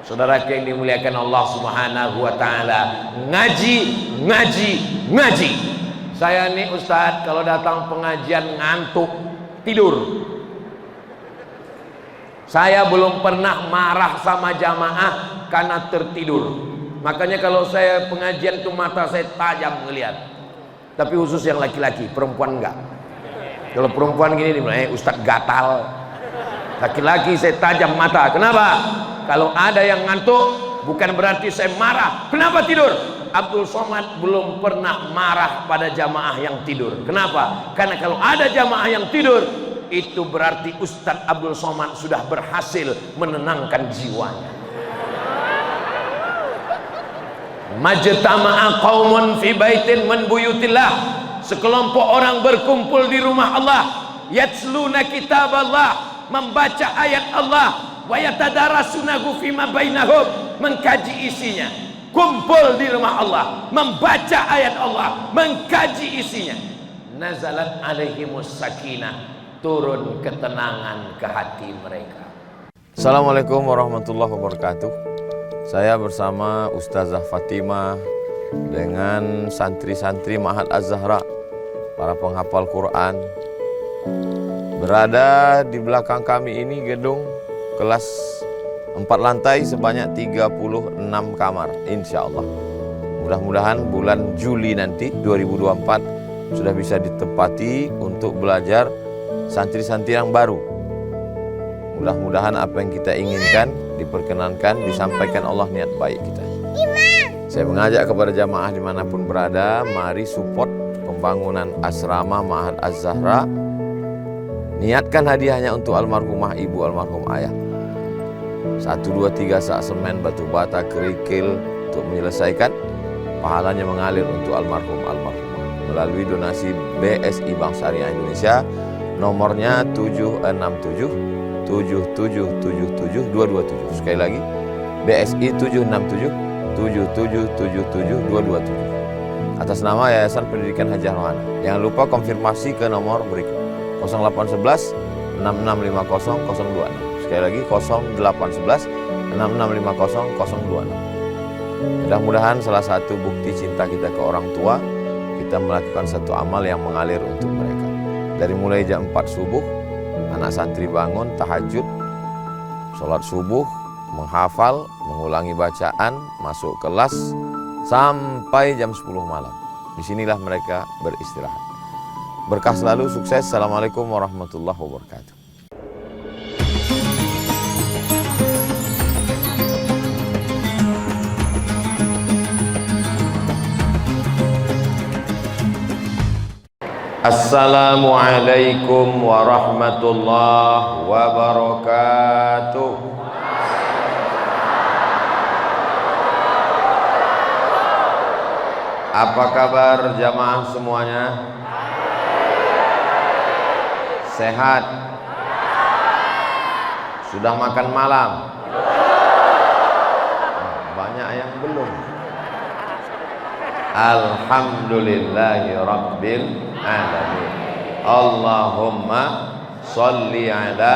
Saudara yang dimuliakan Allah Subhanahu wa taala, ngaji. Saya nih Ustadz kalau datang pengajian ngantuk, tidur. Saya belum pernah marah sama jamaah karena tertidur. Makanya kalau saya pengajian tuh mata saya tajam ngelihat. Tapi khusus yang laki-laki, perempuan enggak. Kalau perempuan gini nih, Ustadz gatal. Laki-laki saya tajam mata. Kenapa? Kalau ada yang ngantuk, bukan berarti saya marah. Kenapa tidur? Abdul Somad belum pernah marah pada jamaah yang tidur. Kenapa? Karena kalau ada jamaah yang tidur, itu berarti Ustadz Abdul Somad sudah berhasil menenangkan jiwanya. Majtama'a qaumun fi baitin min buyutillah. Sekelompok orang berkumpul di rumah Allah, yatsluna kitaballah, membaca ayat Allah, wa yatadarasunahu fima bainahum, mengkaji isinya. Kumpul di rumah Allah, membaca ayat Allah, mengkaji isinya. Nazalat alaihimus sakinah, turun ketenangan ke hati mereka. Assalamualaikum warahmatullahi wabarakatuh. Saya bersama Ustazah Fatimah dengan santri-santri Ma'had Az-Zahra, para penghafal Quran. Berada di belakang kami ini gedung kelas 4 lantai sebanyak 36 kamar, insya Allah. Mudah-mudahan bulan Juli nanti 2024 sudah bisa ditempati untuk belajar santri-santri yang baru. Mudah-mudahan apa yang kita inginkan diperkenankan, disampaikan Allah niat baik kita. Saya mengajak kepada jamaah dimanapun berada, mari support pembangunan asrama Ma'had Az-Zahra. Niatkan hadiahnya untuk almarhumah ibu, almarhum ayah. 1, 2, 3 sak semen, batu bata, kerikil untuk menyelesaikan. Pahalanya mengalir untuk almarhumah melalui donasi BSI Bank Syariah Indonesia, nomornya 767 7777 227. Sekali lagi, BSI 767 7777 227 atas nama Yayasan Pendidikan Haji Rohana. Jangan lupa konfirmasi ke nomor berikut 0811 6650 026. Sekali lagi 0811 6650 026. Mudah-mudahan salah satu bukti cinta kita ke orang tua, kita melakukan satu amal yang mengalir untuk mereka. Dari mulai jam 4 subuh, anak santri bangun, tahajud, sholat subuh, menghafal, mengulangi bacaan, masuk kelas, sampai jam 10 malam. Disinilah mereka beristirahat. Berkah selalu, sukses. Assalamualaikum warahmatullahi wabarakatuh. Assalamualaikum warahmatullahi wabarakatuh. Apa kabar jamaah semuanya? Sehat? Sudah makan malam? Banyak yang belum. Alhamdulillahi rabbil alamin. Allahumma sholli ala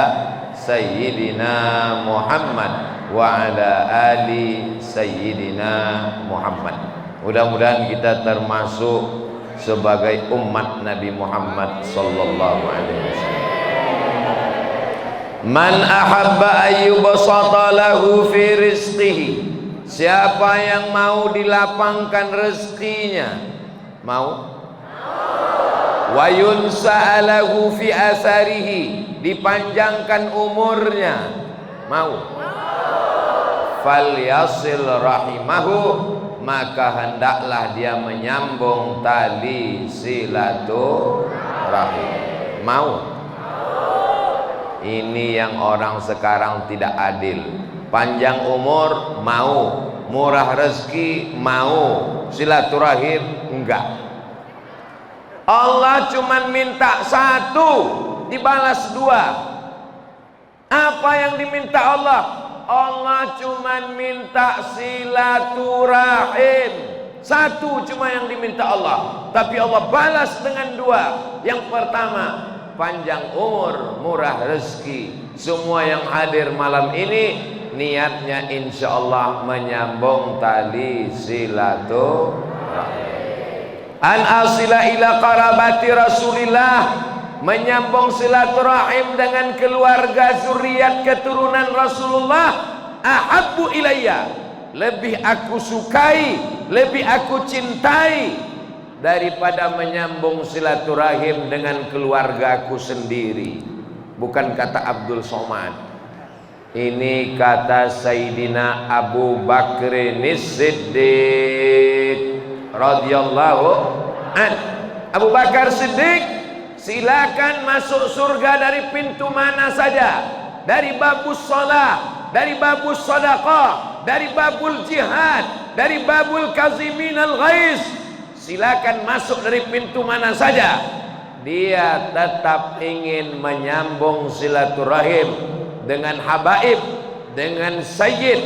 sayyidina Muhammad wa ala ali sayyidina Muhammad. Mudah-mudahan kita termasuk sebagai umat Nabi Muhammad sallallahu alaihi wasallam. Man ahabba ayyubasata lahu fi rizqihi. Siapa yang mau dilapangkan rezekinya? Mau? Wa yunsa'alahu fi asarihi, dipanjangkan umurnya. Mau? Falyasil rahimahu, maka hendaklah dia menyambung tali silaturahim. Mau? Ini yang orang sekarang tidak adil. Panjang umur mau, murah rezeki mau, silaturahim enggak. Allah cuman minta satu, dibalas dua. Apa yang diminta Allah? Allah cuman minta silaturahim. Satu cuma yang diminta Allah, tapi Allah balas dengan dua. Yang pertama, panjang umur, murah rezeki. Semua yang hadir malam ini niatnya insya Allah menyambung tali silaturahim. An asila ila qarabati Rasulillah, menyambung silaturahim dengan keluarga zuriat keturunan Rasulullah. Ahabbu ilayya, lebih aku sukai, lebih aku cintai daripada menyambung silaturahim dengan keluargaku sendiri. Bukan kata Abdul Somad, ini kata Sayyidina Abu Bakr Siddiq radhiyallahu an. Abu Bakar Siddiq, silakan masuk surga dari pintu mana saja, dari babus shalah, dari babus sadaqah, dari babul jihad, dari babul kazimin al-ghaiz. Silakan masuk dari pintu mana saja. Dia tetap ingin menyambung silaturahim dengan habaib, dengan sayyid,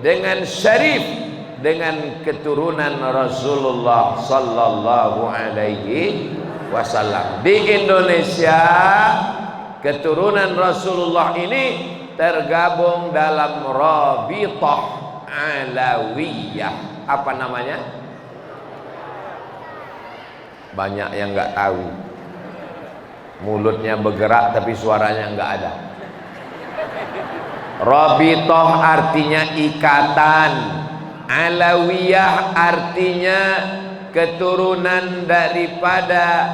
dengan syarif, dengan keturunan Rasulullah sallallahu alaihi wasallam. Di Indonesia keturunan Rasulullah ini tergabung dalam Rabithah Alawiyah. Apa namanya? Banyak yang nggak tahu. Mulutnya bergerak tapi suaranya nggak ada. Rabithah artinya ikatan, Alawiyah artinya keturunan daripada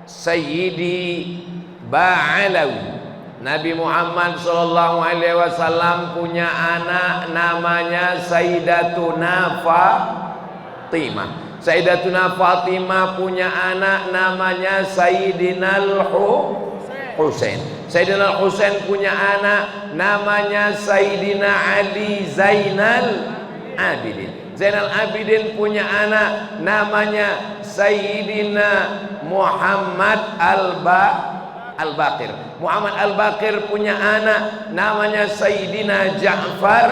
Sayyidi Ba'alawi. Nabi Muhammad SAW punya anak namanya Sayyidatuna Fatimah. Sayyidatuna Fatimah punya anak namanya Sayyidina Al-Husain. Sayyidina Al-Husain punya anak namanya Sayyidina Ali Zainal Abidin. Zainal Abidin punya anak namanya Sayyidina Muhammad Al-Baqir. Muhammad Al-Baqir punya anak namanya Sayyidina Ja'far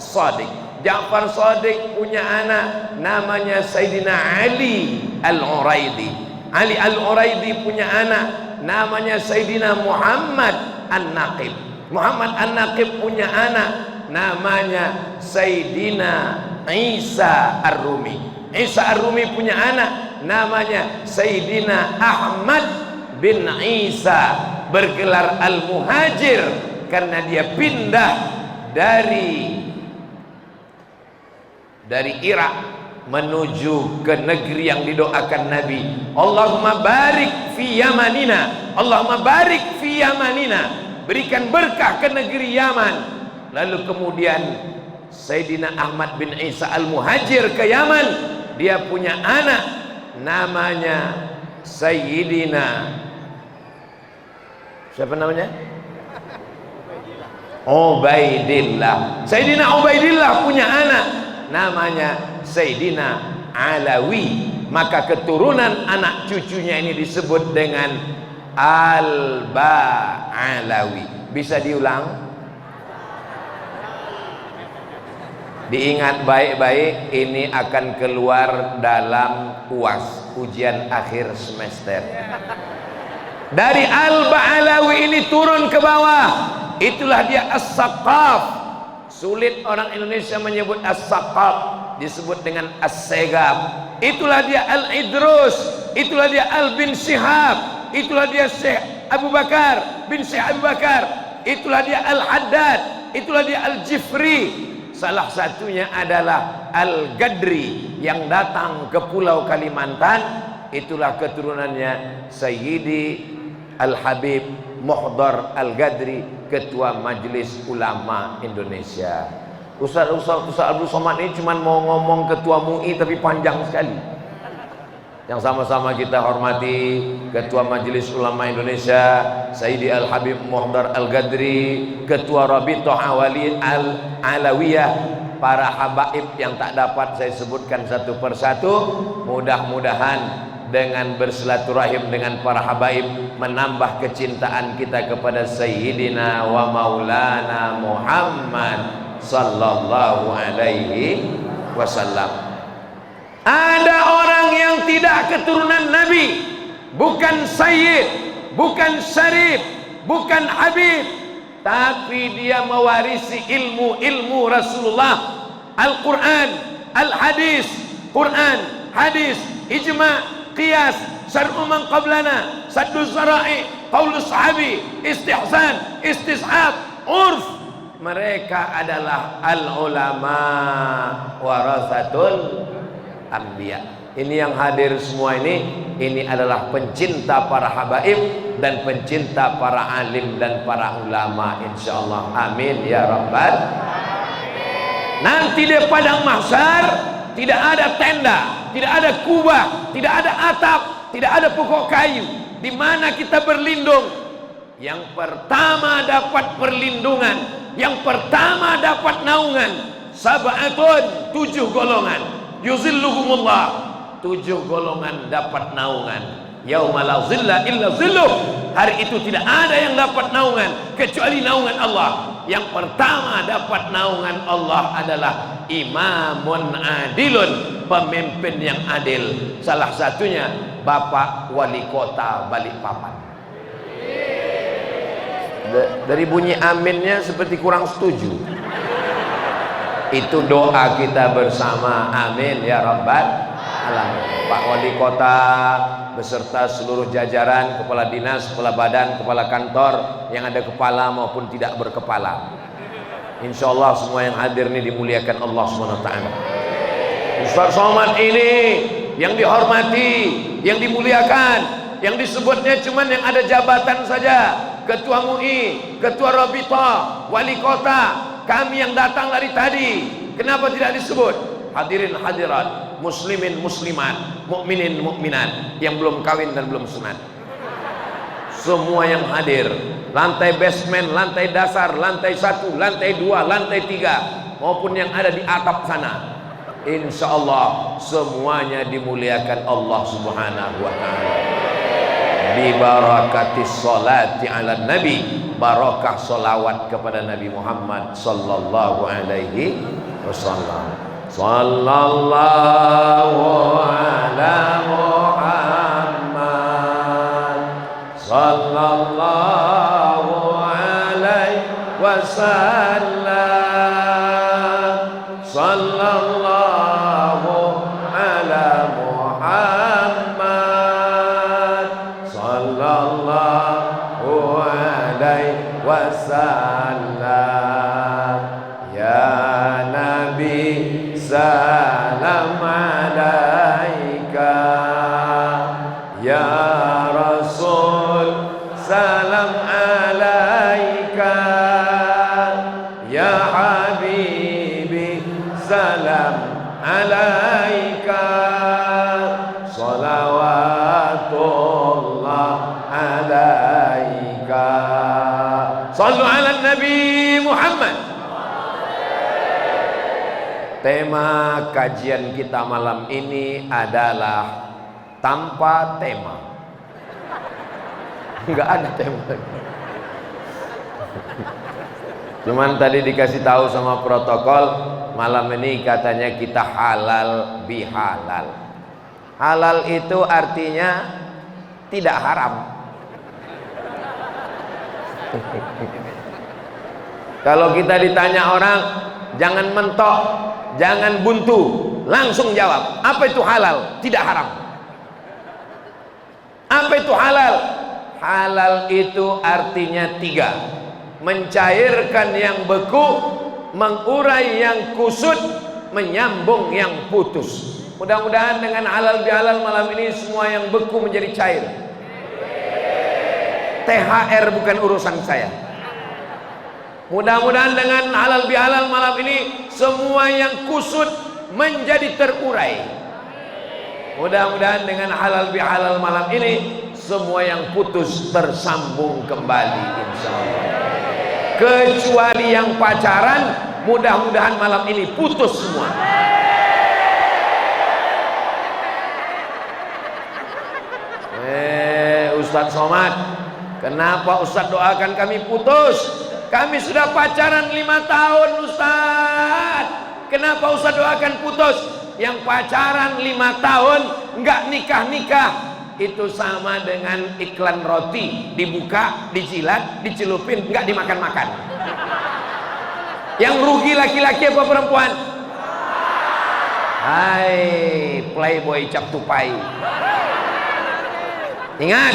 Shadiq. Ja'far Shadiq punya anak namanya Sayyidina Ali Al-Uraidi. Ali Al-Uraidi punya anak namanya Sayyidina Muhammad An-Naqib. Muhammad An-Naqib punya anak namanya Sayyidina Isa Ar-Rumi. Isa Ar-Rumi punya anak namanya Sayyidina Ahmad bin Isa, bergelar Al-Muhajir karena dia pindah dari Irak menuju ke negeri yang didoakan Nabi. Allahumma barik fi Yamanina, Allahumma barik fi Yamanina, berikan berkah ke negeri Yaman. Lalu kemudian Sayyidina Ahmad bin Isa Al-Muhajir ke Yaman. Dia punya anak namanya Sayyidina, siapa namanya? Ubaidillah. Sayyidina Ubaidillah punya anak namanya Sayyidina Alawi. Maka keturunan anak cucunya ini disebut dengan Al-Ba'alawi. Bisa diulang? Diingat baik-baik, ini akan keluar dalam UAS, ujian akhir semester. Dari Al-Ba'alawi ini turun ke bawah, itulah dia As-Saqaf. Sulit orang Indonesia menyebut As-Saqaf, disebut dengan As-Segaf. Itulah dia Al-Idrus, itulah dia Al-Bin Syihab, itulah dia Syekh Abu Bakar bin Syekh Abu Bakar, itulah dia Al-Haddad, itulah dia Al-Jifri. Salah satunya adalah Al-Gadri yang datang ke Pulau Kalimantan. Itulah keturunannya Sayyidi Al-Habib Muhdar Al-Gadri, Ketua Majelis Ulama Indonesia. Ustaz Abdul Somad ini cuma mau ngomong Ketua MUI tapi panjang sekali. Yang sama-sama kita hormati Ketua Majelis Ulama Indonesia Sayyidi Al-Habib Muhdar Al-Gadri, Ketua Rabithah Al-Alawiyah, para habaib yang tak dapat saya sebutkan satu persatu. Mudah-mudahan dengan bersilaturahim dengan para habaib menambah kecintaan kita kepada Sayyidina wa Maulana Muhammad sallallahu alaihi wasallam. Ada orang yang tidak keturunan Nabi, bukan Sayyid, bukan Syarif, bukan Habib, tapi dia mewarisi ilmu Rasulullah, Al-Quran, Al-Hadis, Quran, hadis, ijma', qiyas, syar'u man qablana, saddu zara'i, qaulus sahabi, istihsan, istishab, urf. Mereka adalah al-ulama warasatul anbiya. Ini yang hadir semua ini adalah pencinta para habaib dan pencinta para alim dan para ulama, insyaallah. Amin ya rabbal. Nanti di padang mahsyar tidak ada tenda, tidak ada kubah, tidak ada atap, tidak ada pokok kayu. Di mana kita berlindung? Yang pertama dapat perlindungan, yang pertama dapat naungan. Sab'atun, 7 golongan. Yuzilluhumullah, 7 golongan dapat naungan. Yauma la zilla illa zilluh. Hari itu tidak ada yang dapat naungan kecuali naungan Allah. Yang pertama dapat naungan Allah adalah imamun adilun, pemimpin yang adil. Salah satunya Bapak Wali Kota Balikpapan. Dari bunyi aminnya seperti kurang setuju. Itu doa kita bersama, amin ya rabbal alamin. Pak Wali Kota beserta seluruh jajaran, kepala dinas, kepala badan, kepala kantor, yang ada kepala maupun tidak berkepala, insya Allah semua yang hadir ini dimuliakan Allah SWT. Ustaz Somad ini yang dihormati, yang dimuliakan, yang disebutnya cuman yang ada jabatan saja, ketua MUI, ketua Rabita, wali kota. Kami yang datang dari tadi, kenapa tidak disebut? Hadirin hadirat, muslimin muslimat, mukminin mukminat, yang belum kawin dan belum sunat, semua yang hadir, lantai basement, lantai dasar, lantai 1, lantai 2, lantai 3, maupun yang ada di atap sana, insya Allah semuanya dimuliakan Allah Subhanahu wa ta'ala. Bi barakatis sholati ala nabi, barakah solawat kepada Nabi Muhammad sallallahu alaihi wasallam. Sallallahu ala Muhammad sallallahu alaihi wasallam. Sallallahu ala Muhammad sallallahu alaihi wasallam. Ya Nabi salam alaika, ya Rasul salam alaika, ya Habibi salam alaika, salawatullah alaika. Sallu ala Nabi Muhammad. Tema kajian kita malam ini adalah tanpa tema. Enggak ada tema. Cuman tadi dikasih tahu sama protokol, malam ini katanya kita halal bihalal. Halal itu artinya tidak haram. Kalau kita ditanya orang, jangan mentok, jangan buntu, langsung jawab, apa itu halal? Tidak haram. Apa itu halal? Halal itu artinya 3: mencairkan yang beku, mengurai yang kusut, menyambung yang putus. Mudah-mudahan dengan halal bihalal malam ini semua yang beku menjadi cair. THR bukan urusan saya. Mudah-mudahan dengan halal bihalal malam ini semua yang kusut menjadi terurai. Mudah-mudahan dengan halal bihalal malam ini semua yang putus tersambung kembali, insya Allah. Kecuali yang pacaran, mudah-mudahan malam ini putus semua. Ustadz Somad, kenapa Ustadz doakan kami putus? Kami sudah pacaran 5 tahun Ustaz. Kenapa Ustaz doakan putus? Yang pacaran 5 tahun nggak nikah-nikah, itu sama dengan iklan roti, dibuka, dijilat, dicelupin, nggak dimakan-makan. Yang rugi laki-laki apa perempuan? Hai playboy cap tupai, ingat,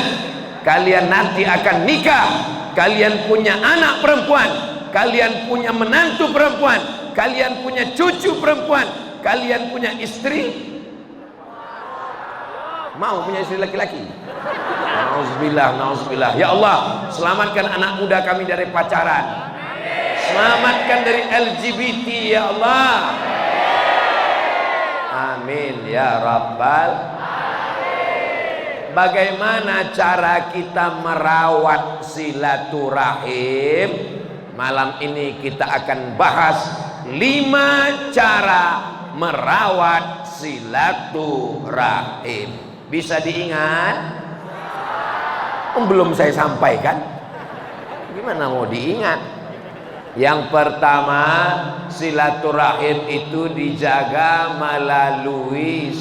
kalian nanti akan nikah, kalian punya anak perempuan, kalian punya menantu perempuan, kalian punya cucu perempuan, kalian punya istri. Mau punya istri laki-laki? Nauzubillah, nauzubillah. Ya Allah, selamatkan anak muda kami dari pacaran, selamatkan dari LGBT ya Allah. Amin ya Rabbal. Bagaimana cara kita merawat silaturahim? Malam ini kita akan bahas 5 cara merawat silaturahim. Bisa diingat? Belum saya sampaikan. Gimana mau diingat? Yang pertama, silaturahim itu dijaga melalui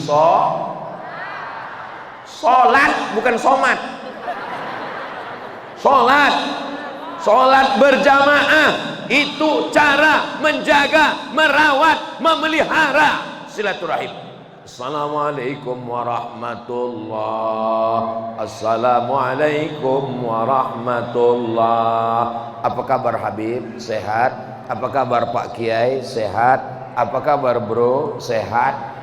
sholat, bukan somat. Sholat berjamaah itu cara menjaga, merawat, memelihara silaturahim. Assalamualaikum warahmatullah. Assalamualaikum warahmatullah. Apa kabar Habib? Sehat? Apa kabar Pak Kiai? Sehat? Apa kabar bro? Sehat?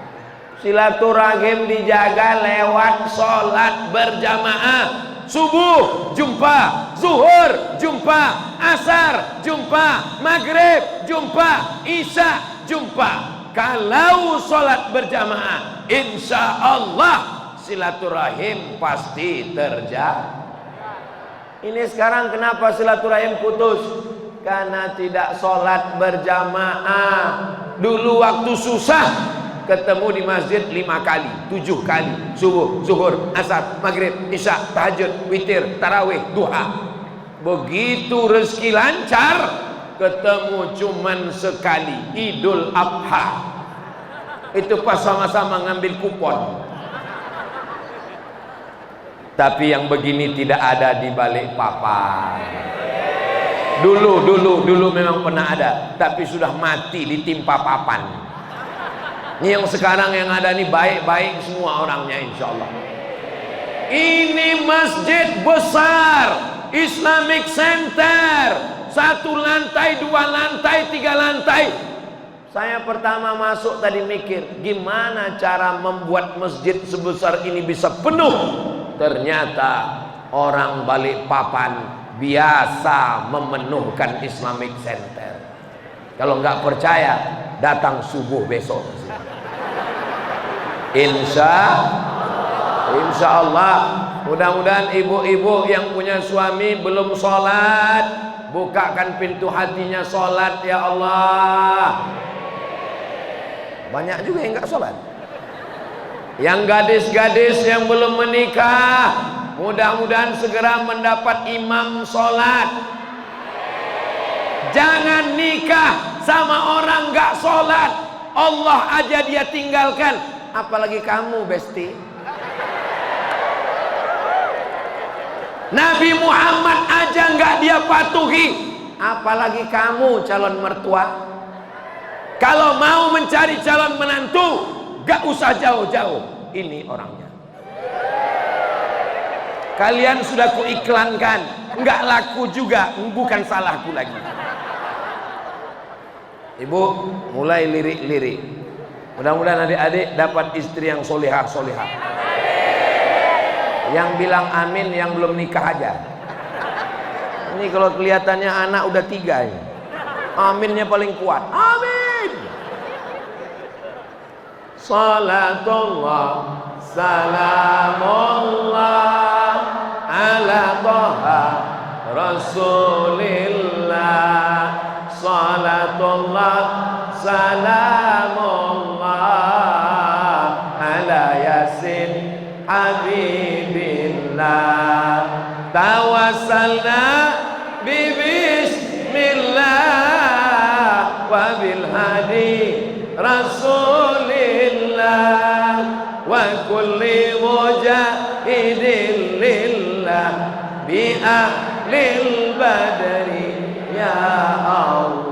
Silaturahim dijaga lewat sholat berjamaah. Subuh jumpa, zuhur jumpa, asar jumpa, maghrib jumpa, isya jumpa. Kalau sholat berjamaah, insya Allah silaturahim pasti terjaga. Ini sekarang kenapa silaturahim putus? Karena tidak sholat berjamaah. Dulu waktu susah ketemu di masjid 5 kali, 7 kali, subuh, zuhur, asar, maghrib, isya, tahajud, witir, tarawih, duha. Begitu rezeki lancar, ketemu cuman sekali, Idul Adha. Itu pas sama-sama ngambil kupon. Tapi yang begini tidak ada di balik papan. Dulu memang pernah ada, tapi sudah mati ditimpa papan. Ini yang sekarang yang ada nih baik-baik semua orangnya insya Allah. Ini masjid besar, Islamic Center. 1 lantai, 2 lantai, 3 lantai. Saya pertama masuk tadi mikir, gimana cara membuat masjid sebesar ini bisa penuh? Ternyata orang Balikpapan biasa memenuhkan Islamic Center. Kalau nggak percaya, datang subuh besok. Insya Allah. Mudah-mudahan ibu-ibu yang punya suami belum sholat, bukakan pintu hatinya sholat ya Allah. Banyak juga yang nggak sholat. Yang gadis-gadis yang belum menikah, mudah-mudahan segera mendapat imam sholat. Jangan nikah sama orang nggak sholat. Allah aja dia tinggalkan, apalagi kamu besti. Nabi Muhammad aja nggak dia patuhi, apalagi kamu calon mertua. Kalau mau mencari calon menantu, gak usah jauh-jauh. Ini orangnya. Kalian sudah kuiklankan, nggak laku juga, bukan salahku lagi. Ibu mulai lirik-lirik. Mudah-mudahan adik-adik dapat istri yang solihah-solihah. Yang bilang amin yang belum nikah aja. Ini kalau kelihatannya anak udah 3 ini. Aminnya paling kuat. Amin. Salatullah salamullah ala Taha Rasulillah. Salatullah salamullah ala Yasin Habibillah. Tawassalna bi bismillah wa bil hadi Rasulillah wa kulli mujahid zaidilillah bi ahlil badri ya Allah.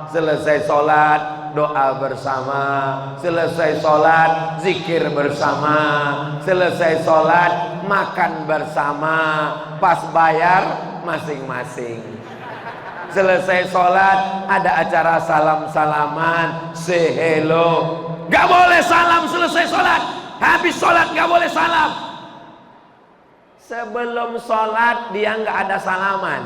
Selesai sholat doa bersama, selesai sholat zikir bersama, selesai sholat makan bersama, pas bayar masing-masing. Selesai sholat ada acara salam-salaman, say hello. Gak boleh salam selesai sholat, habis sholat gak boleh salam. Sebelum sholat dia gak ada salaman,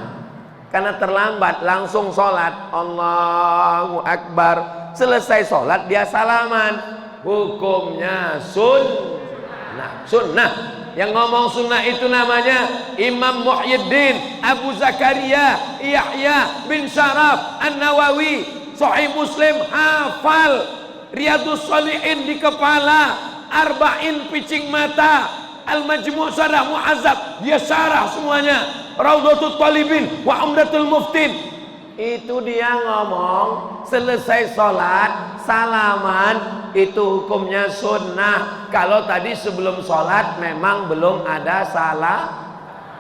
karena terlambat langsung sholat, Allahu Akbar. Selesai sholat dia salaman, hukumnya sunnah. Sunnah. Yang ngomong sunnah itu namanya Imam Muhyiddin Abu Zakaria Yahya bin Syaraf An-Nawawi. Sahih Muslim hafal, Riyadhus Shalihin di kepala, Arba'in picing mata, Al-Majmu' Syarah Mu'azzab dia syarah semuanya, Raudhatul Talibin wa Umdatul Muftin. Itu dia ngomong selesai sholat salaman itu hukumnya sunnah. Kalau tadi sebelum sholat memang belum ada salah,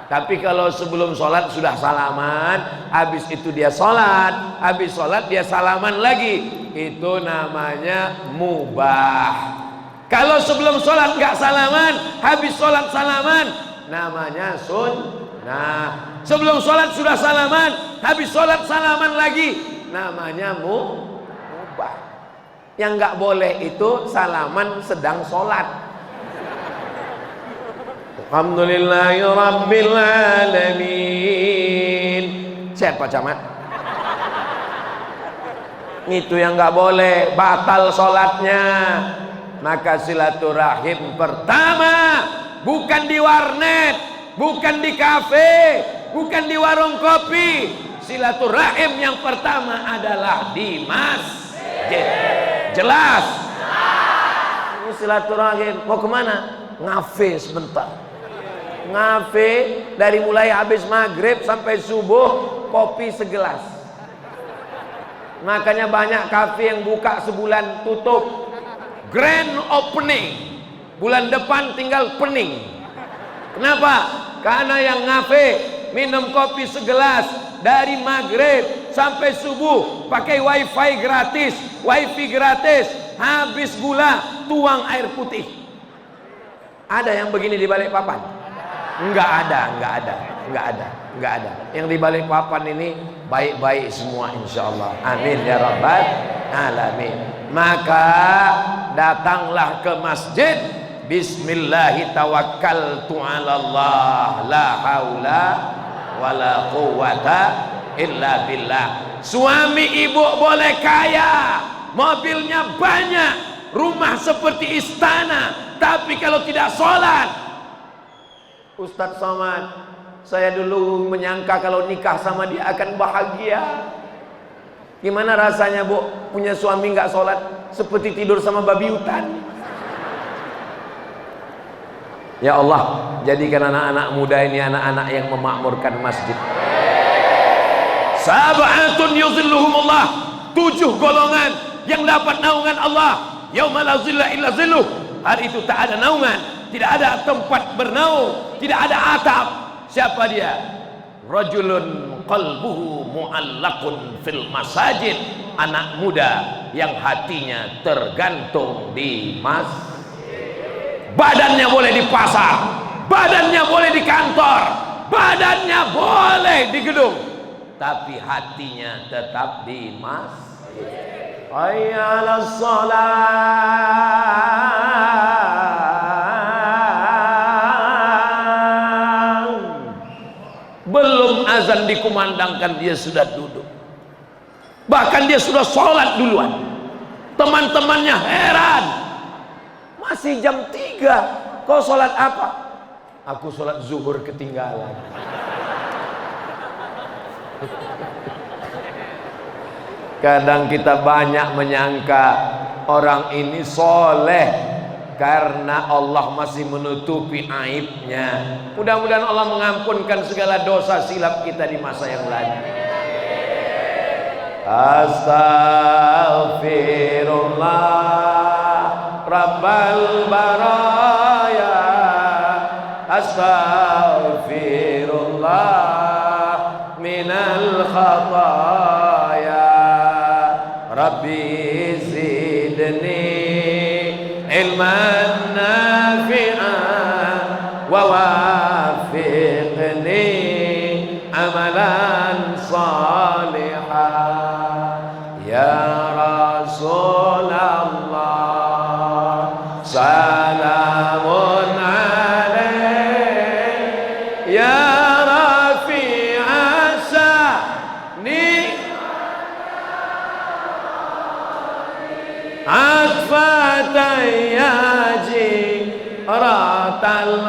tapi kalau sebelum sholat sudah salaman, habis itu dia sholat, habis sholat dia salaman lagi, itu namanya mubah. Kalau sebelum sholat nggak salaman, habis sholat salaman, namanya sunnah. Sebelum sholat sudah salaman, habis sholat salaman lagi, namanya mubah. Yang nggak boleh itu salaman sedang sholat. Alhamdulillahirabbil alamin. Siapa camat? Itu yang nggak boleh, batal sholatnya. Maka silaturahim pertama bukan di warnet, bukan di kafe, bukan di warung kopi. Silaturahim yang pertama adalah di masjid. Jelas? Ini silaturahim. Mau kemana? Ngafe sebentar. Ngafe dari mulai habis maghrib sampai subuh, kopi segelas. Makanya banyak kafe yang buka sebulan tutup. Grand opening, bulan depan tinggal pening. Kenapa? Karena yang ngafe minum kopi segelas dari maghrib sampai subuh, pakai wifi gratis, habis gula tuang air putih. Ada yang begini di balik papan? Enggak ada. Yang di balik papan ini baik-baik semua insyaallah. Amin ya rabbal alamin. Maka datanglah ke masjid, bismillahi tawakkaltu 'alallah la haula wala quwwata illa billah. Suami ibu boleh kaya, mobilnya banyak, rumah seperti istana, tapi kalau tidak sholat. Ustadz Somad, saya dulu menyangka kalau nikah sama dia akan bahagia. Gimana rasanya bu, punya suami nggak sholat, seperti tidur sama babi hutan. Ya Allah, jadikan anak-anak muda ini anak-anak yang memakmurkan masjid. Sab'atun yuzilluhumullah, 7 golongan yang dapat naungan Allah. Yauma la zilla illa zilluh. Hari itu tak ada naungan, tidak ada tempat bernaung, tidak ada atap. Siapa dia? Rajulun qalbuhu mu'allaqun fil masajid. Anak muda yang hatinya tergantung di masjid. Badannya boleh di pasar, badannya boleh di kantor, badannya boleh di gedung, tapi hatinya tetap di masjid. Hayya 'alas shalah. Belum azan dikumandangkan dia sudah duduk, bahkan dia sudah sholat duluan. Teman-temannya heran, masih jam 3 kau sholat apa? Aku sholat zuhur ketinggalan. Kadang kita banyak menyangka orang ini soleh karena Allah masih menutupi aibnya. Mudah-mudahan Allah mengampunkan segala dosa silap kita di masa yang lalu. Astaghfirullah Rabbal baraya astaghfirullah minal khataya Rabbi zidni ilman nafi'an wa wafiqni amalan salihah ya Rasulullah salamun alaik ya rafi'asa ni atfatayaji ratal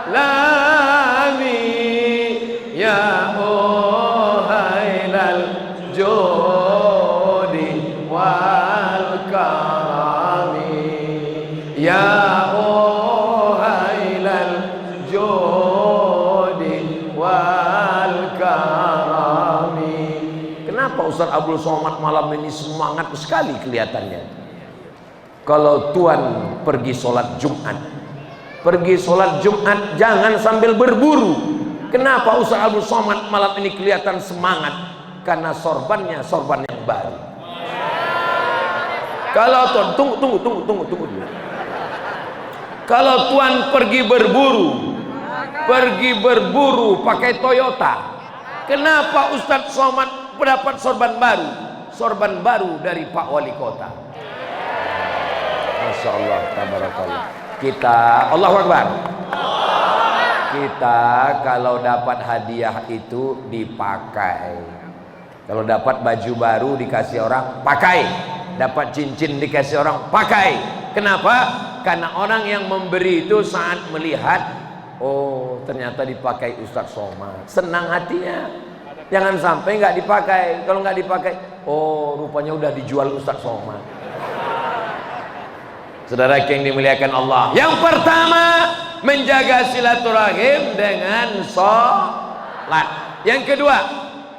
alami ya uhailal jodi wal karami ya uhailal jodi wal karami. Kenapa Ustaz Abdul Somad malam ini semangat sekali kelihatannya? Kalau Tuan pergi sholat Jumat, pergi sholat Jumat jangan sambil berburu. Kenapa Ustaz Abdul Somad malam ini kelihatan semangat? Karena sorbannya sorban yang baru. Kalau Tuan tunggu dulu. Kalau Tuan pergi berburu pakai Toyota, kenapa Ustaz Somad mendapat sorban baru? Sorban baru dari Pak Wali Kota. Masya Allah, tabarakallah. Kita, Allahu Akbar. Kita kalau dapat hadiah itu dipakai. Kalau dapat baju baru dikasih orang, pakai. Dapat cincin dikasih orang, pakai. Kenapa? Karena orang yang memberi itu saat melihat, oh ternyata dipakai Ustaz Somad, senang hatinya. Jangan sampai nggak dipakai. Kalau nggak dipakai, oh rupanya udah dijual Ustaz Somad. Saudara yang dimuliakan Allah, yang pertama menjaga silaturahim dengan sholat. Yang kedua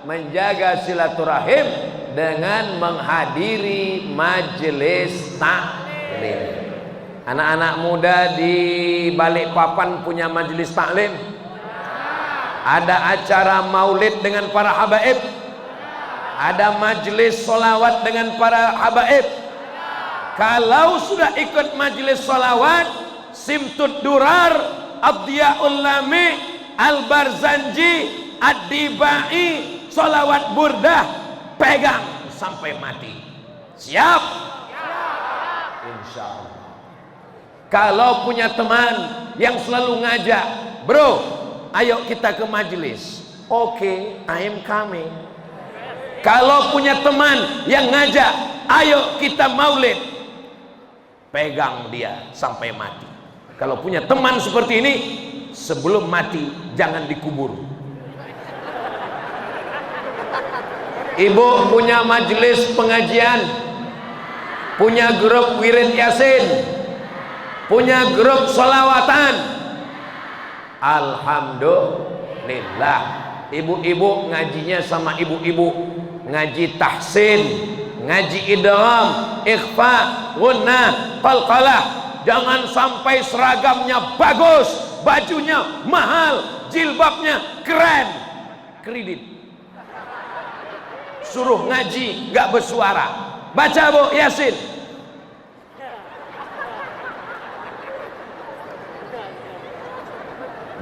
menjaga silaturahim dengan menghadiri majelis taklim. Anak-anak muda di Balikpapan punya majelis taklim. Ada acara maulid dengan para habaib. Ada majelis solawat dengan para habaib. Kalau sudah ikut majelis solawat, Simtud Durar, Abdiyaul Lami, Al-Barzanji, Ad-Dibai, solawat burdah, pegang sampai mati. Siap? Insya Allah. Kalau punya teman yang selalu ngajak, bro, ayo kita ke majelis. Oke, I am coming. Kalau punya teman yang ngajak, ayo kita maulid, pegang dia sampai mati. Kalau punya teman seperti ini, sebelum mati jangan dikubur. Ibu punya majelis pengajian, punya grup wirid yasin, punya grup sholawatan. Alhamdulillah, ibu-ibu ngajinya sama ibu-ibu, ngaji tahsin, ngaji idgham, ikhfa, gunnah, qalqalah. Jangan sampai seragamnya bagus, bajunya mahal, jilbabnya keren, kredit. Suruh ngaji nggak bersuara. Baca Bu Yasin.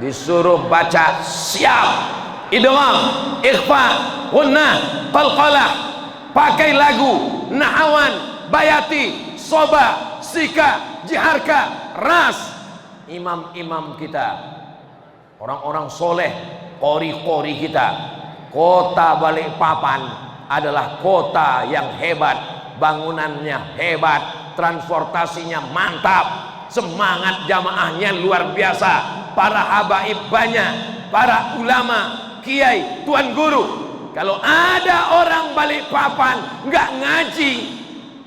Disuruh baca, siap. Idgham, ikhfa, gunnah, qalqalah. Pakai lagu Nahawan, Bayati, Soba, Sika, Jiharka, Ras. Imam-imam kita, orang-orang soleh, qori-qori kita. Kota Balikpapan adalah kota yang hebat, bangunannya hebat, transportasinya mantap, semangat jamaahnya luar biasa, para habaib banyak, para ulama, kiai, tuan guru. Kalau ada orang Balikpapan nggak ngaji,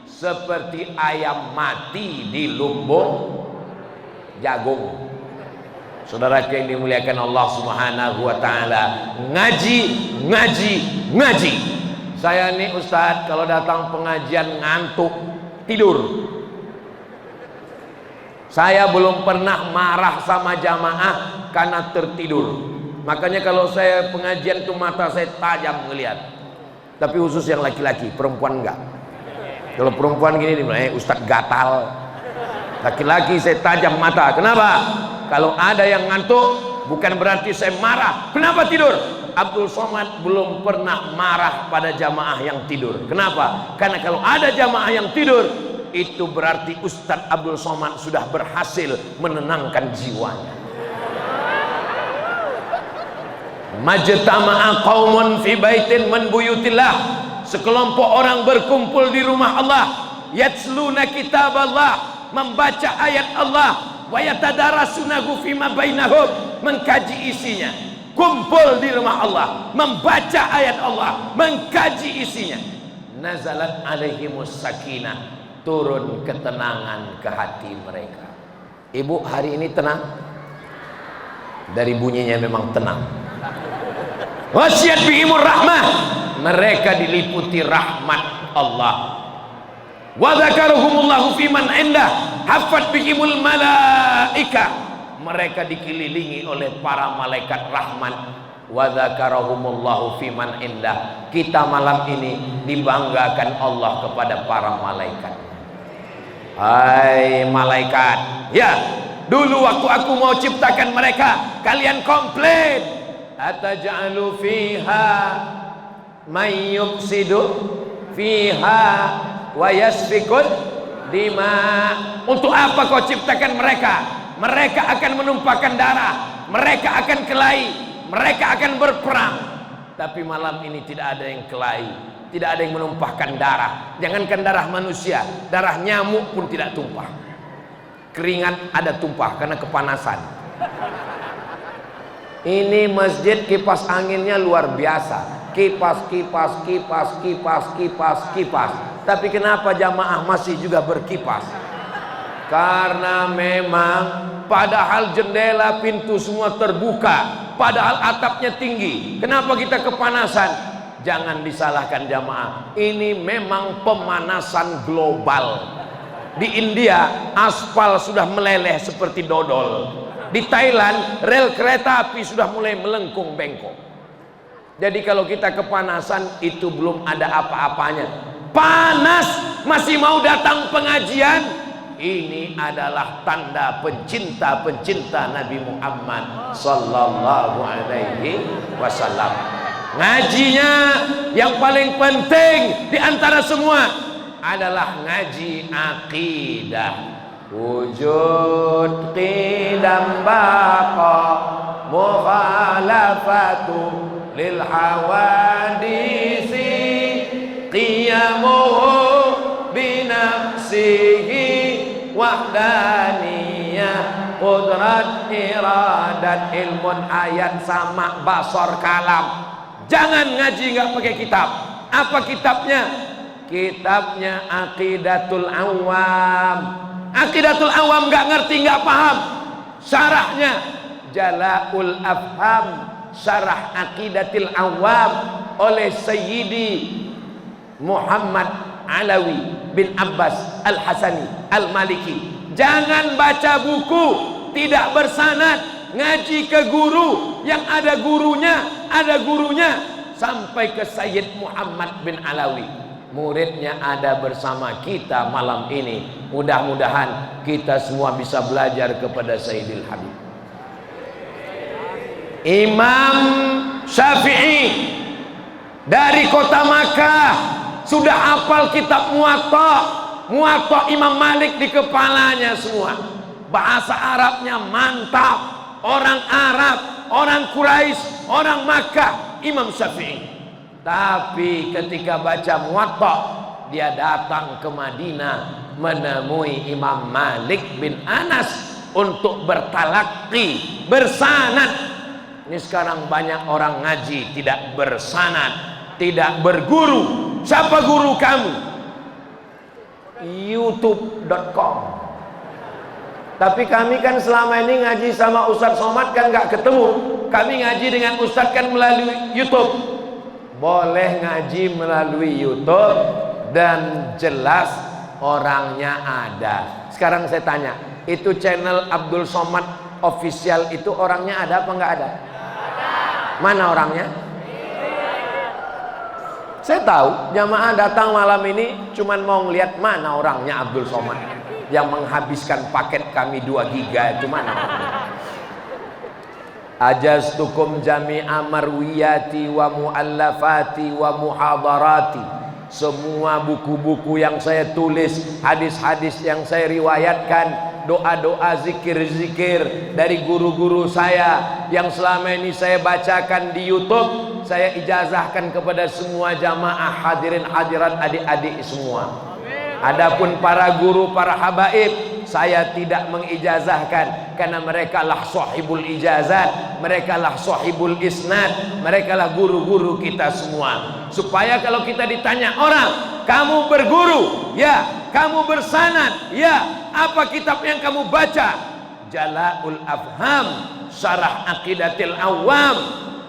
seperti ayam mati di lumbung jagung. Saudara yang dimuliakan Allah Subhanahu wa taala, ngaji, ngaji, ngaji. Saya nih Ustadz kalau datang pengajian ngantuk, tidur. Saya belum pernah marah sama jamaah karena tertidur. Makanya kalau saya pengajian tuh mata saya tajam ngelihat. Tapi khusus yang laki-laki, perempuan enggak. Kalau perempuan gini Ustadz gatal. Laki-laki saya tajam mata. Kenapa? Kalau ada yang ngantuk bukan berarti saya marah. Kenapa tidur? Abdul Somad belum pernah marah pada jamaah yang tidur. Kenapa? Karena kalau ada jamaah yang tidur, itu berarti Ustadz Abdul Somad sudah berhasil menenangkan jiwanya. Majtama'a qaumun fi baitin min buyutillah. Sekelompok orang berkumpul di rumah Allah, yatsluna kitab Allah, membaca ayat Allah, wa yatadarasunahu fima bainahum, mengkaji isinya. Kumpul di rumah Allah, membaca ayat Allah, mengkaji isinya. Nazalat alaihimus sakinah, turun ketenangan ke hati mereka. Ibu hari ini tenang? Dari bunyinya memang tenang. Wasiat bihimur rahmah, mereka diliputi rahmat Allah. Wa dzakaruhumullahu fiman indah, hafat bihimul malaika, mereka dikelilingi oleh para malaikat rahmat. Wa dzakarahumullahu fiman indah, kita malam ini dibanggakan Allah kepada para malaikat. Hai malaikat, ya dulu waktu aku mau ciptakan mereka, kalian komplain, ataj'alu fiha may yufsidu fiha wa yasfikun dima. Untuk apa kau ciptakan mereka? Mereka akan menumpahkan darah, mereka akan kelahi, mereka akan berperang. Tapi malam ini tidak ada yang kelahi, tidak ada yang menumpahkan darah. Jangankan darah manusia, darah nyamuk pun tidak tumpah. Keringat ada tumpah karena kepanasan. Ini masjid kipas anginnya luar biasa. Kipas, kipas, kipas, kipas, kipas, kipas. Tapi kenapa jamaah masih juga berkipas? Karena memang padahal jendela pintu semua terbuka, padahal atapnya tinggi. Kenapa kita kepanasan? Jangan disalahkan jamaah, ini memang pemanasan global. Di India aspal sudah meleleh seperti dodol. Di Thailand rel kereta api sudah mulai melengkung bengkok. Jadi kalau kita kepanasan itu belum ada apa-apanya. Panas masih mau datang pengajian, ini adalah tanda pencinta-pencinta Nabi Muhammad sallallahu alaihi wasallam. Ngajinya yang paling penting di antara semua adalah ngaji akidah. Wujud qidam baqa mukhalafatu lil hawadisi qiyamuhu binafsihi wahdaniyah qudrat iradat ilmun ayat sama basor kalam. Jangan ngaji nggak pakai kitab. Apa kitabnya? Kitabnya Aqidatul Awam. Aqidatul Awam nggak ngerti, nggak paham. Syarahnya Jala'ul Afham, syarah Aqidatul Awam oleh Sayyidi Muhammad Alawi bin Abbas Al-Hasani Al-Maliki. Jangan baca buku tidak bersanad, ngaji ke guru yang ada gurunya sampai ke Sayyid Muhammad bin Alawi. Muridnya ada bersama kita malam ini. Mudah-mudahan kita semua bisa belajar kepada Sayyidil Habib. Imam Syafi'i dari kota Makkah sudah hafal kitab Muwatta Imam Malik di kepalanya semua. Bahasa Arabnya mantap. Orang Arab, orang Quraisy, orang Makkah, Imam Syafi'i. Tapi ketika baca Muwatta, dia datang ke Madinah menemui Imam Malik bin Anas untuk bertalaqi, bersanad. Ini sekarang banyak orang ngaji tidak bersanad, tidak berguru. Siapa guru kamu? youtube.com. Tapi kami kan selama ini ngaji sama Ustadz Somad kan nggak ketemu. Kami ngaji dengan Ustadz kan melalui YouTube. Boleh ngaji melalui YouTube dan jelas orangnya ada. Sekarang saya tanya, Itu channel Abdul Somad Official itu orangnya ada apa nggak ada? Mana orangnya? Saya tahu jamaah datang malam ini cuman mau ngelihat mana orangnya Abdul Somad yang menghabiskan paket kami 2 giga itu mana orangnya. Ajaztukum jami'a marwiyati wa muallafati wa muhadarati. Semua buku-buku yang saya tulis, hadis-hadis yang saya riwayatkan, doa-doa, zikir-zikir dari guru-guru saya yang selama ini saya bacakan di YouTube, saya ijazahkan kepada semua jamaah hadirin hadirat adik-adik semua. Adapun para guru, para habaib, saya tidak mengijazahkan karena mereka lah sahibul ijazat, mereka lah sahibul isnad, mereka lah guru-guru kita semua. Supaya kalau kita ditanya orang, kamu berguru? Ya. Kamu bersanad? Ya. Apa kitab yang kamu baca? Jala'ul Afham, Syarah Aqidatil Awam,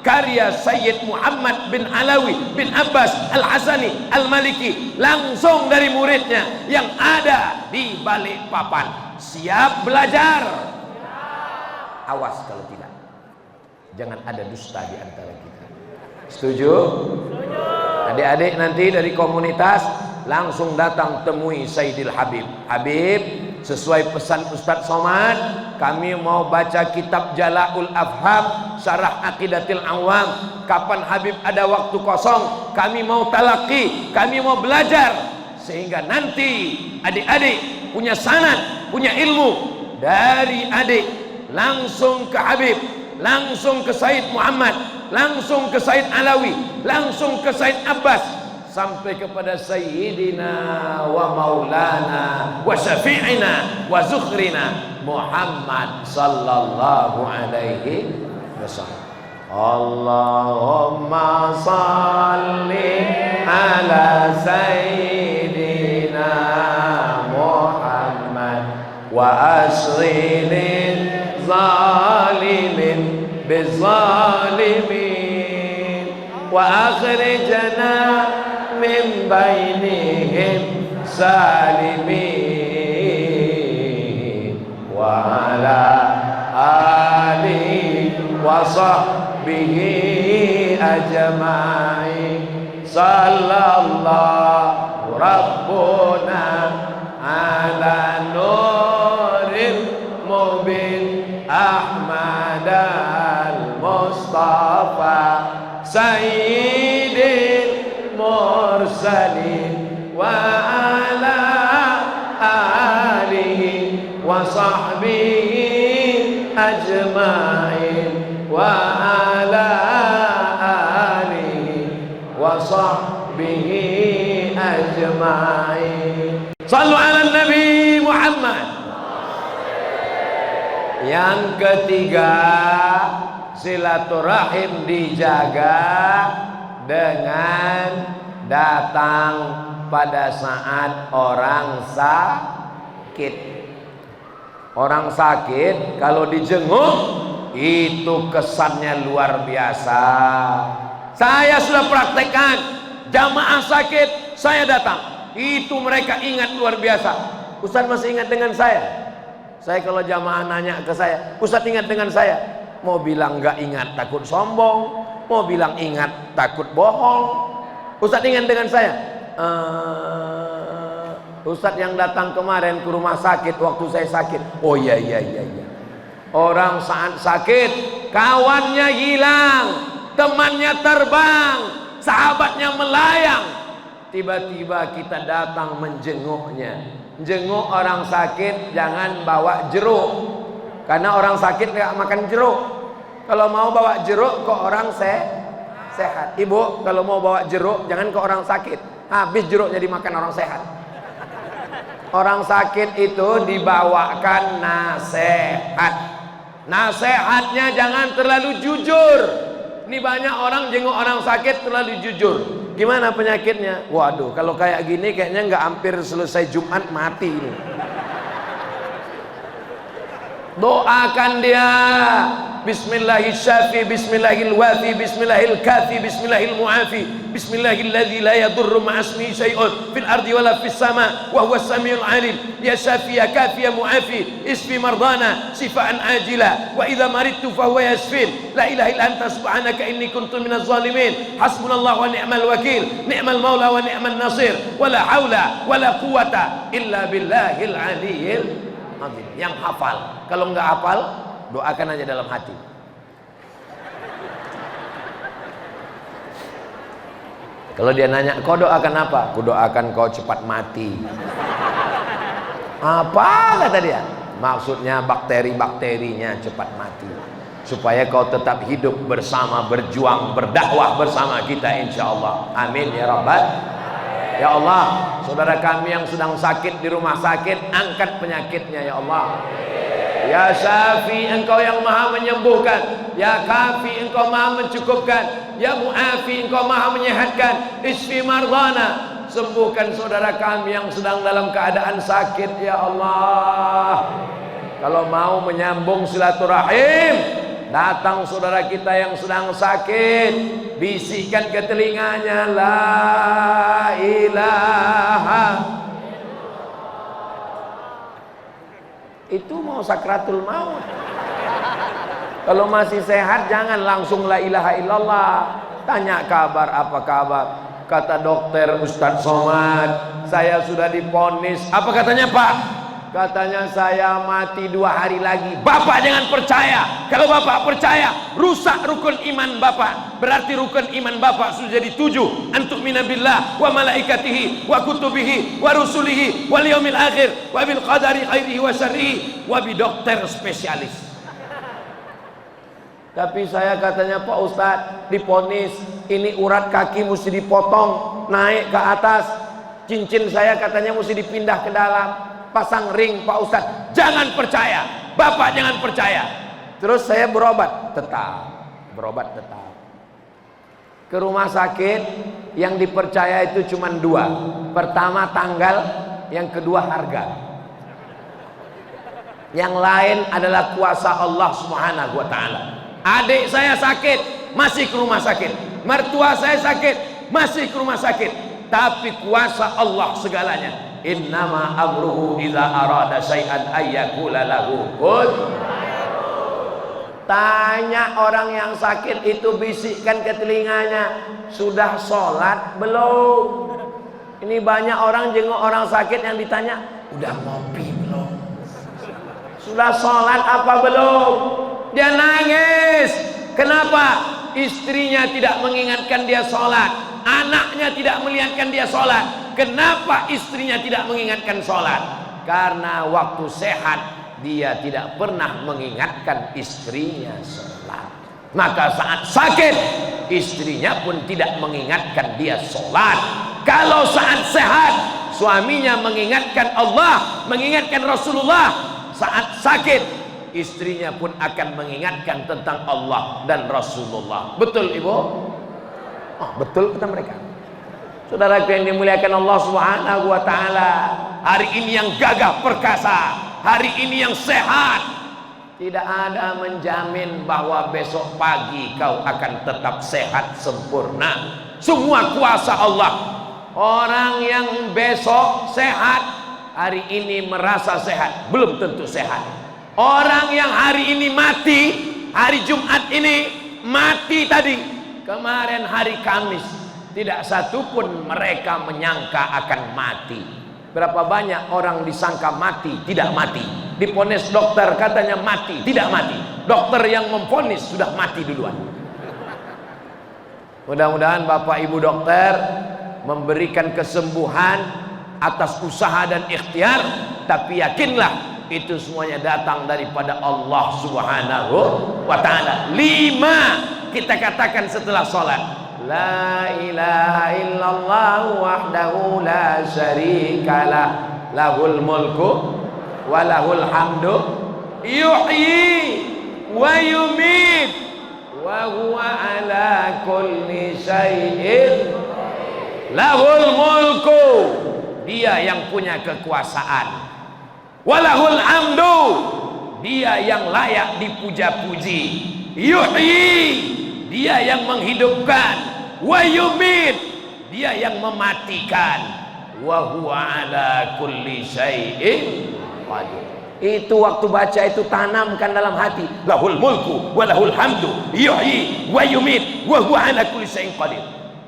karya Sayyid Muhammad bin Alawi bin Abbas Al-Hasani Al-Maliki, langsung dari muridnya yang ada di Balikpapan. Siap belajar? Awas kalau tidak, jangan ada dusta di antara kita. Setuju? Adik-adik nanti dari komunitas langsung datang temui Sayyidil Habib. Habib, sesuai pesan Ustadz Somad, kami mau baca kitab Jala'ul Afham, Syarah Aqidatil Awam. Kapan Habib ada waktu kosong, kami mau talaki, kami mau belajar, sehingga nanti adik-adik punya sanad, punya ilmu dari adik langsung ke Habib, langsung ke Sayyid Muhammad, langsung ke Sayyid Alawi, langsung ke Sayyid Abbas, sampai kepada Sayyidina wa Maulana wa Syafi'ina wa Zukhrina Muhammad sallallahu alaihi wasallam. Allahumma salli ala Sayyidina Muhammad wa asghilil zalimin bizalimin wa akhrijna min bainihim salimin wa ala alihi wa sahbihi ajma'in. Sallallahu rabbuna ala nuril mubin Ahmad al-Mustafa Sayyidil mursalin wa ala alihi wa sahbihi ajma'in wa ala alihi wa sahbihi ajma'in. Sallu ala Nabi Muhammad. Yang ketiga, silaturahim dijaga dengan datang pada saat orang sakit. Orang sakit kalau dijenguk itu kesannya luar biasa. Saya sudah praktekkan, jamaah sakit saya datang, itu mereka ingat luar biasa. Ustaz masih ingat dengan saya? Saya kalau jamaah nanya ke saya, Ustaz ingat dengan saya? Mau bilang nggak ingat takut sombong, mau bilang ingat takut bohong. Ustaz ingat dengan saya? Ustaz yang datang kemarin ke rumah sakit waktu saya sakit. Oh iya. Orang saat sakit kawannya hilang, temannya terbang, sahabatnya melayang. Tiba-tiba kita datang menjenguknya. Jenguk orang sakit jangan bawa jeruk, karena orang sakit nggak makan jeruk. Kalau mau bawa jeruk ke orang sehat. Ibu kalau mau bawa jeruk jangan ke orang sakit, habis jeruknya dimakan orang sehat. Orang sakit itu dibawakan nasihat. Nasihatnya jangan terlalu jujur. Ini banyak orang jenguk orang sakit terlalu jujur. Gimana penyakitnya? Waduh, kalau kayak gini kayaknya nggak hampir selesai Jumat mati ini. Doakan dia. Bismillahirrahmanirrahim, Bismillahirwafi, Bismillahilkafi, Bismillahilmuafi, Bismillahilladzi la yadurru ma'asmihi syai'un fil ardi wala fis sama wa huwas samiul alim. Ya syafi ya kafi ya muafi, isfi mardana sifaan ajila wa idza maridtu fa huwa yasfin. La ilaha illa anta subhanaka inni kuntu minaz zalimin. Hasbunallahu wa ni'mal wakil, ni'mal maula wa ni'man nasir. Wala haula wala quwata illa billahil aliyyil azim. Yang hafal. Kalau enggak hafal, doakan aja dalam hati. Kalau dia nanya, kau doakan apa? Ku doakan kau cepat mati. Apa kata dia? Maksudnya bakteri-bakterinya cepat mati, supaya kau tetap hidup bersama, berjuang, berdakwah bersama kita insyaallah. Amin ya rabbal. Ya Allah, saudara kami yang sedang sakit di rumah sakit, angkat penyakitnya ya Allah. Ya Syafi, engkau yang maha menyembuhkan. Ya Kafi, engkau maha mencukupkan. Ya Mu'afi, engkau maha menyehatkan. Isfi mardana, sembuhkan saudara kami yang sedang dalam keadaan sakit ya Allah. Kalau mau menyambung silaturahim, datang saudara kita yang sedang sakit, bisikkan ke telinganya, la ilaha. Itu mau sakratul maut. Kalau masih sehat jangan langsung la ilaha illallah. Tanya kabar, apa kabar? Kata dokter Ustadz Somad, saya sudah divonis. Apa katanya Pak? Katanya saya mati 2 hari lagi. Bapak jangan percaya. Kalau Bapak percaya, rusak rukun iman Bapak. Berarti rukun iman Bapak sudah jadi 7. Antuk minabillah wa malaikatihi wa kutubihi wa rusulihi wal yaumil akhir wa bil qadari khairihi wa syarrihi wa bi dokter spesialis. Tapi saya katanya Pak Ustadz divonis, ini urat kaki mesti dipotong naik ke atas, cincin saya katanya mesti dipindah ke dalam, pasang ring Pak Ustadz. Jangan percaya, Bapak jangan percaya. Terus saya berobat, tetap berobat tetap. Ke rumah sakit yang dipercaya itu cuma 2. Pertama tanggal, yang kedua harga. Yang lain adalah kuasa Allah Subhanahu wa taala. Adik saya sakit, masih ke rumah sakit. Mertua saya sakit, masih ke rumah sakit. Tapi kuasa Allah segalanya. Innama amruhu idza arada syai'an ayyakula lahu kun. Tanya orang yang sakit itu, bisikkan ke telinganya, sudah sholat belum? Ini banyak orang jenguk orang sakit yang ditanya, udah ngopi belum? Sudah sholat apa belum? Dia nangis. Kenapa? Istrinya tidak mengingatkan dia sholat, anaknya tidak mengingatkan dia sholat. Kenapa istrinya tidak mengingatkan sholat? Karena waktu sehat dia tidak pernah mengingatkan istrinya sholat. Maka saat sakit istrinya pun tidak mengingatkan dia sholat. Kalau saat sehat suaminya mengingatkan Allah, mengingatkan Rasulullah. Saat sakit istrinya pun akan mengingatkan tentang Allah dan Rasulullah. Betul Ibu? Oh, betul kata mereka. Saudaraku yang dimuliakan Allah Subhanahu wa taala, hari ini yang gagah perkasa, hari ini yang sehat, tidak ada menjamin bahwa besok pagi kau akan tetap sehat sempurna. Semua kuasa Allah. Orang yang besok sehat, hari ini merasa sehat, belum tentu sehat. Orang yang hari ini mati, hari Jumat ini mati tadi, kemarin hari Kamis, tidak satupun mereka menyangka akan mati. Berapa banyak orang disangka mati, tidak mati. Divonis dokter katanya mati, tidak mati. Dokter yang memvonis sudah mati duluan. Mudah-mudahan Bapak Ibu dokter memberikan kesembuhan atas usaha dan ikhtiar, tapi yakinlah itu semuanya datang daripada Allah Subhanahu wa ta'ala. 5 kita katakan setelah sholat, la ilaha illallah wahdahu la syarikalah, lahul mulku wa lahul hamdu yuhyi wa yumit wa huwa ala kulli syai'in lahul mulku. Dia yang punya kekuasaan, walahul hamdu, dia yang layak dipuja-puji. Yuhyi, dia yang menghidupkan. Wa yumit, dia yang mematikan. Wa huwa ala kulli syai'in qadir. Itu waktu baca itu tanamkan dalam hati. Lahul mulku wa lahul hamdu yuhyi wa yumit wa huwa ala kulli syai'in qadir.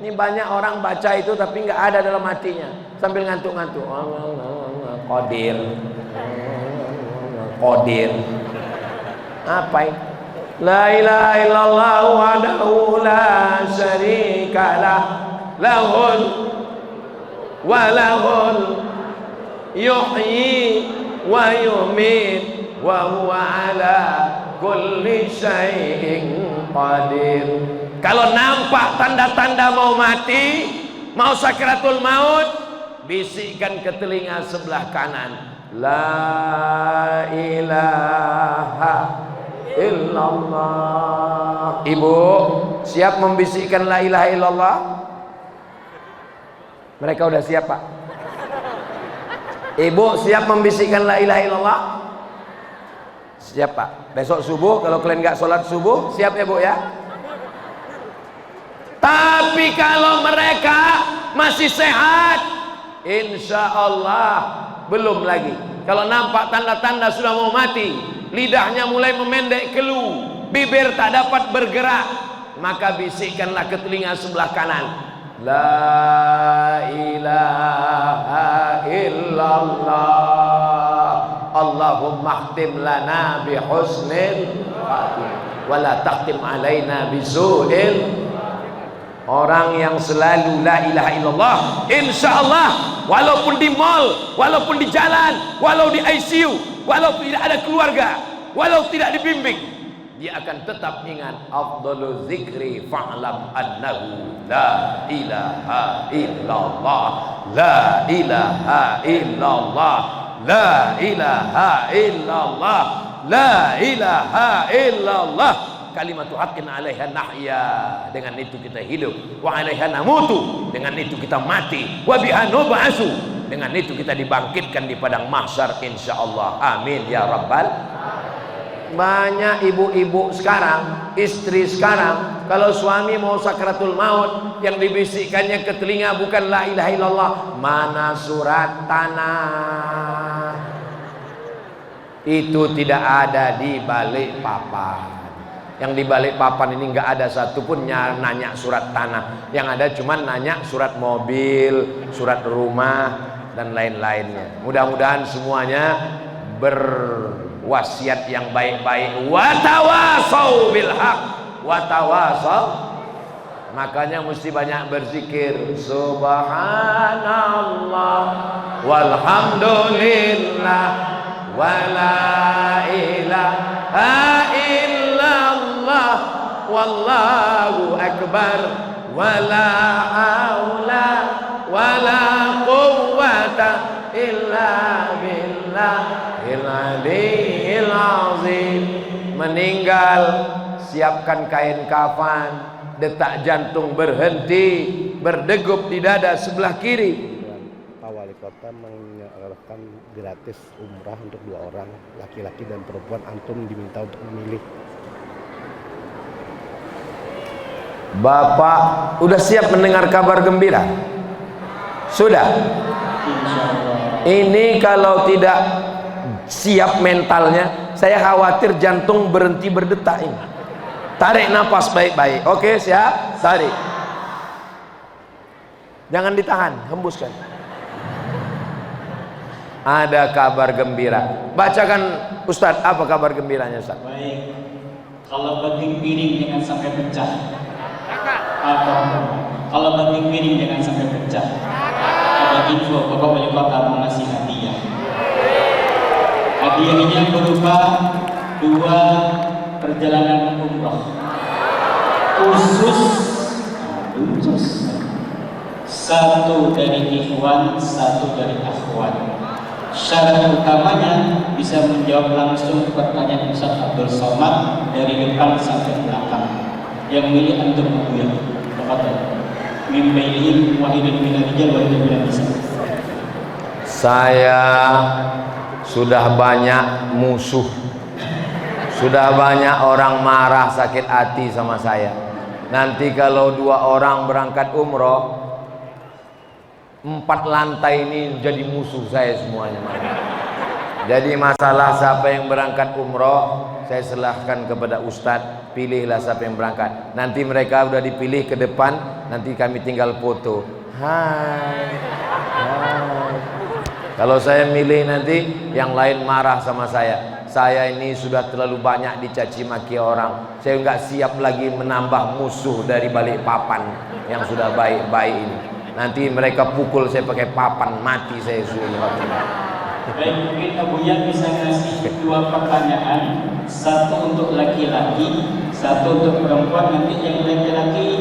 Ini banyak orang baca itu tapi nggak ada dalam hatinya, sambil ngantuk-ngantuk. Qadir, qadir. Apa ini? La ilaha illallah wahdahu la syarikalah lahul walahul yuhyi wa yumit wa huwa ala kulli syai'in qadir. Kalau nampak tanda-tanda mau mati, mau sakratul maut, bisikkan ke telinga sebelah kanan, la ilaha illallah. Ibu siap membisikkan la ilaha illallah? Mereka udah siap, Pak? Ibu siap membisikkan la ilaha illallah? Siap, Pak. Besok subuh kalau kalian nggak sholat subuh, siap ya Bu ya? Tapi kalau mereka masih sehat, insya Allah belum lagi. Kalau nampak tanda-tanda sudah mau mati, lidahnya mulai memendek keluh, bibir tak dapat bergerak, maka bisikkanlah ke telinga sebelah kanan, la ilaha illallah Allahumma khtim lana bi husnil khatimah wa la takhtim alaina bi su'il. Orang yang selalu la ilaha illallah, insya Allah walaupun di mall, walaupun di jalan, walau di ICU, walau tidak ada keluarga, walau tidak dibimbing, dia akan tetap ingat afdhalu dzikri fa'lam annahu la ilaha illallah, la ilaha illallah, la ilaha illallah, la ilaha illallah. Kalimatu haqqin 'alaiha nahya, dengan itu kita hidup, wa 'alaiha namutu, dengan itu kita mati, wa biha nub'atsu, dengan itu kita dibangkitkan di padang mahsyar insyaallah. Amin ya rabbal. Banyak ibu-ibu sekarang, istri sekarang, kalau suami mau sakratul maut, yang dibisikkannya ke telinga bukan la ilaha illallah, mana surat tanah. Itu tidak ada di balik papan. Yang di balik papan ini nggak ada satupun nanya surat tanah. Yang ada cuman nanya surat mobil, surat rumah, dan lain-lainnya. Mudah-mudahan semuanya berwasiat yang baik-baik. Watawasau bil haq, watawasau. Makanya mesti banyak berzikir. Subhanallah walhamdulillah wala ilaha illallah wallahu akbar wala haula wala quwwata illa billahil aliyyil azim. Meninggal, siapkan kain kafan, detak jantung berhenti, berdegup di dada sebelah kiri. Pak Wali Kota menyelenggarakan gratis umrah untuk 2 orang, laki-laki dan perempuan. Antum diminta untuk memilih. Bapak udah siap mendengar kabar gembira? Sudah? Ini kalau tidak siap mentalnya, saya khawatir jantung berhenti berdetak ini. Tarik nafas baik-baik. Oke, siap? Tarik. Jangan ditahan, hembuskan. Ada kabar gembira. Bacakan Ustadz, apa kabar gembiranya Ustadz? Baik. Kalau banting piring jangan sampai pecah. Kalau banting piring jangan sampai pecah. Ada info Bapak Wali Kota mau ngasih hadiah. Hadiahnya berupa 2 perjalanan umroh khusus, 1 dari ikhwan, 1 dari akhwat. Syarat utamanya bisa menjawab langsung pertanyaan Ustaz Abdul Somad dari depan sampai belakang. Yang milih antum ya. Mimbaihim wahidun minal rijal wahidun minal nisa. Saya sudah banyak musuh Sudah banyak orang marah, sakit hati sama saya. Nanti kalau 2 orang berangkat umroh, 4 lantai ini jadi musuh saya semuanya. Jadi masalah siapa yang berangkat umroh, saya serahkan kepada Ustadz. Pilihlah siapa yang berangkat. Nanti mereka udah dipilih ke depan, nanti kami tinggal foto. Hai, hai. Kalau saya milih nanti yang lain marah sama saya. Saya ini sudah terlalu banyak dicaci maki orang. Saya nggak siap lagi menambah musuh dari balik papan yang sudah baik-baik ini. Nanti mereka pukul saya pakai papan, mati saya sudah. Baik, mungkin Abu Yan bisa ngasih 2 pertanyaan, satu untuk laki-laki, satu untuk perempuan. Nanti yang laki-laki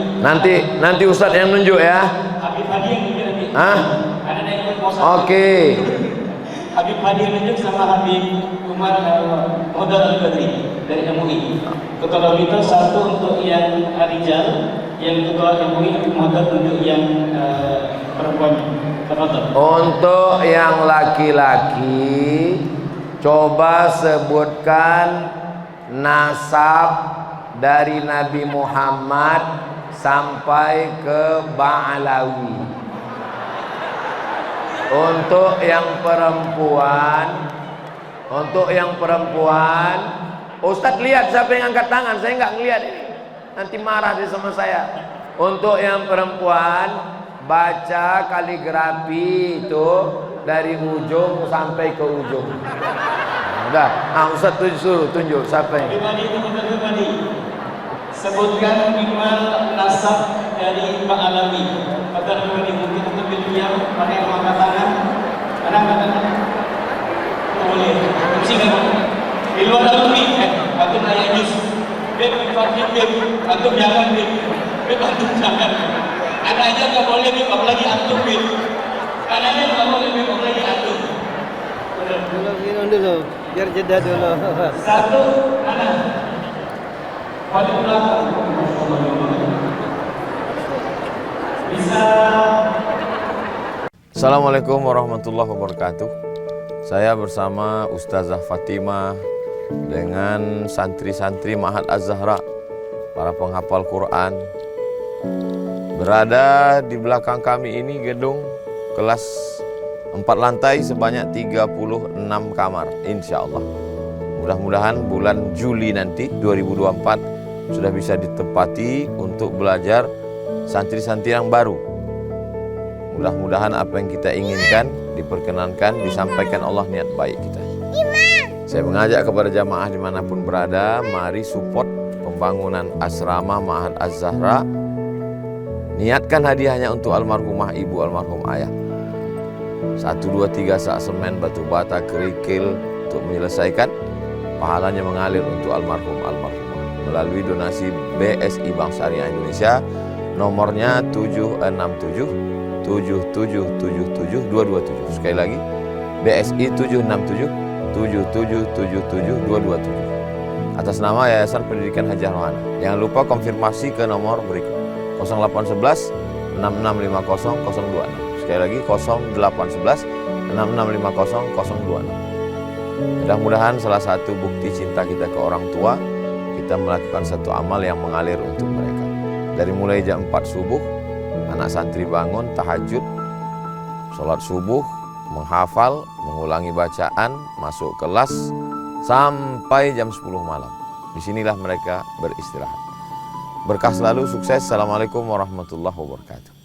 Nanti Ustadz yang nunjuk ya. Habib Hadi yang nunjuk nanti. Hah? Ada yang mau Oke. Habib Hadi yang nunjuk sama Habib Umar Modal Al-Badri dari MUI. Kalau itu satu untuk yang Rijal, yang kedua MUI Habib Modal nunjuk yang perempuan. Untuk yang laki-laki, coba sebutkan nasab dari Nabi Muhammad sampai ke Ba'alawi. Untuk yang perempuan, Ustadz lihat siapa yang angkat tangan, saya nggak ngelihat ini. Nanti marah dia sama saya. Untuk yang perempuan, baca kaligrafi itu dari ujung sampai ke ujung. Udah, Ustadz tunjuk siapa yang. Sebutkan 5 nasab dari Pak Alawi. Kata mungkin untuk beliau pada yang angkat tangan. Ada angkat tangan? Boleh. Mesti kan? Di luar Alawi, atau naya jus. Beb, fakir beb, atau jangan beb. Beb, atau jangan. Anaknya nggak boleh beb, apalagi antum beb. Anaknya nggak boleh beb, apalagi antum. Dulu, biar jeda dulu. Satu, anak. Pada belakang. Bisa. Assalamualaikum warahmatullahi wabarakatuh. Saya bersama Ustazah Fatimah dengan santri-santri Ma'had Az-Zahra, para penghafal Quran. Berada di belakang kami ini gedung kelas 4 lantai sebanyak 36 kamar, insya Allah. Mudah-mudahan bulan Juli nanti 2024 sudah bisa ditempati untuk belajar santri-santri yang baru. Mudah-mudahan apa yang kita inginkan diperkenankan, disampaikan Allah niat baik kita. Saya mengajak kepada jamaah dimanapun berada, mari support pembangunan asrama Ma'had Az-Zahra. Niatkan hadiahnya untuk almarhumah ibu, almarhum ayah. 1, 2, 3 sak semen, batu bata, kerikil untuk menyelesaikan. Pahalanya mengalir untuk almarhumah melalui donasi BSI Bank Syariah Indonesia, nomornya 767 7777 227. Sekali lagi, BSI 767 7777 227 atas nama Yayasan Pendidikan Haji Rohana. Jangan lupa konfirmasi ke nomor berikut 0811 6650 026. Sekali lagi 0811 6650 026. Mudah-mudahan salah satu bukti cinta kita ke orang tua, kita melakukan satu amal yang mengalir untuk mereka. Dari mulai jam 4 subuh, anak santri bangun, tahajud, sholat subuh, menghafal, mengulangi bacaan, masuk kelas, sampai jam 10 malam. Disinilah mereka beristirahat. Berkah selalu, sukses. Assalamualaikum warahmatullahi wabarakatuh.